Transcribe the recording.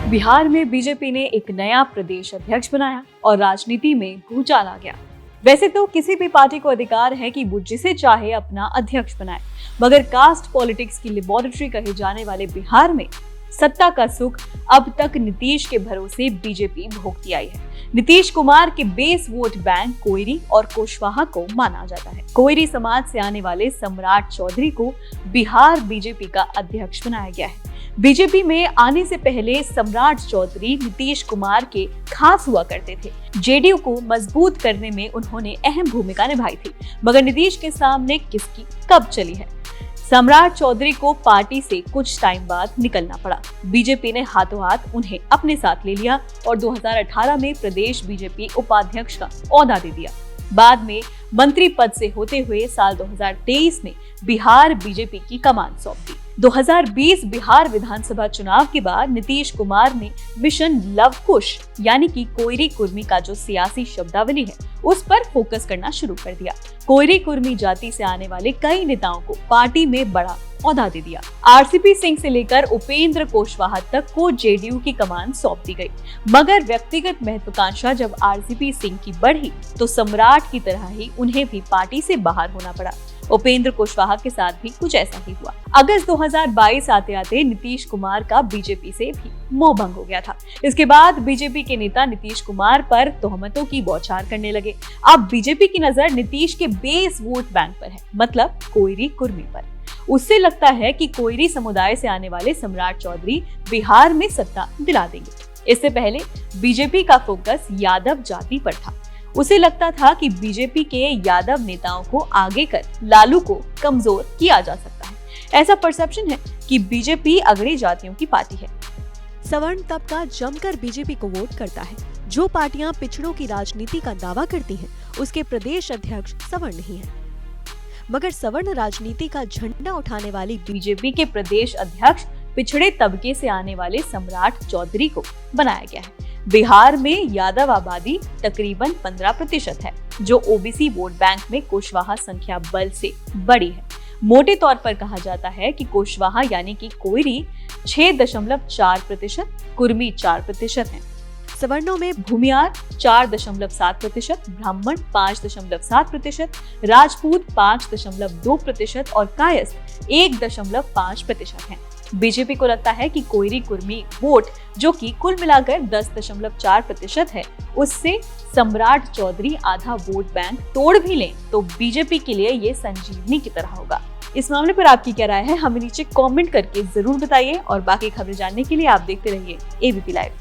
बिहार में बीजेपी ने एक नया प्रदेश अध्यक्ष बनाया और राजनीति में भूचाल आ गया। वैसे तो किसी भी पार्टी को अधिकार है कि वो जिसे चाहे अपना अध्यक्ष बनाए, मगर कास्ट पॉलिटिक्स की लेबोरेटरी कहे जाने वाले बिहार में सत्ता का सुख अब तक नीतीश के भरोसे बीजेपी भोगती आई है। नीतीश कुमार के बेस वोट बैंक कोइरी और कुशवाहा को माना जाता है। कोइरी समाज से आने वाले सम्राट चौधरी को बिहार बीजेपी का अध्यक्ष बनाया गया है। बीजेपी में आने से पहले सम्राट चौधरी नीतीश कुमार के खास हुआ करते थे। जेडीयू को मजबूत करने में उन्होंने अहम भूमिका निभाई थी, मगर नीतीश के सामने किसकी कब चली है। सम्राट चौधरी को पार्टी से कुछ टाइम बाद निकलना पड़ा। बीजेपी ने हाथों हाथ उन्हें अपने साथ ले लिया और 2018 में प्रदेश बीजेपी उपाध्यक्ष का ओहदा दे दिया। बाद में मंत्री पद से होते हुए साल 2023 में बिहार बीजेपी की कमान सौंप दी। 2020 बिहार विधानसभा चुनाव के बाद नीतीश कुमार ने मिशन लव कुश यानी कि कोइरी कुर्मी का जो सियासी शब्दावली है उस पर फोकस करना शुरू कर दिया। कोइरी कुर्मी जाति से आने वाले कई नेताओं को पार्टी में बड़ा ओहदा दे दिया। आरसीपी सिंह से लेकर उपेंद्र कुशवाहा तक को जेडीयू की कमान सौंप दी गई, मगर व्यक्तिगत महत्वाकांक्षा जब आरसीपी सिंह की बढ़ी तो सम्राट की तरह ही उन्हें भी पार्टी से बाहर होना पड़ा। उपेंद्र कुशवाहा के साथ भी कुछ ऐसा ही हुआ। अगस्त 2022 आते आते नीतीश कुमार का बीजेपी से भी मोह भंग हो गया था। इसके बाद बीजेपी के नेता नीतीश कुमार पर तोहमतों की बौछार करने लगे। अब बीजेपी की नजर नीतीश के बेस वोट बैंक पर है, मतलब कोइरी कुर्मी पर। उससे लगता है कि कोइरी समुदाय से आने वाले सम्राट चौधरी बिहार में सत्ता दिला देंगे। इससे पहले बीजेपी का फोकस यादव जाति पर था। उसे लगता था कि बीजेपी के यादव नेताओं को आगे कर लालू को कमजोर किया जा सकता है। ऐसा परसेप्शन है कि बीजेपी अगड़ी जातियों की पार्टी है। सवर्ण तबका जमकर बीजेपी को वोट करता है। जो पार्टियां पिछड़ों की राजनीति का दावा करती हैं, उसके प्रदेश अध्यक्ष सवर्ण नहीं है, मगर सवर्ण राजनीति का झंडा उठाने वाली बीजेपी के प्रदेश अध्यक्ष पिछड़े तबके से आने वाले सम्राट चौधरी को बनाया गया है। बिहार में यादव आबादी तकरीबन 15% है, जो ओबीसी वोट बैंक में कुशवाहा संख्या बल से बड़ी है। मोटे तौर पर कहा जाता है कि कुशवाहा यानी कि कोइरी 6.4%, कुर्मी 4% है। सवर्णों में भूमियार 4.7%, ब्राह्मण 5.7%, राजपूत 5.2% और कायस्थ 1.5% हैं। बीजेपी को लगता है कि कोइरी कुर्मी वोट, जो कि कुल मिलाकर 10.4% है, उससे सम्राट चौधरी आधा वोट बैंक तोड़ भी लें तो बीजेपी के लिए ये संजीवनी की तरह होगा। इस मामले पर आपकी क्या राय है, हमें नीचे कमेंट करके जरूर बताइए और बाकी खबरें जानने के लिए आप देखते रहिए एबीपी लाइव।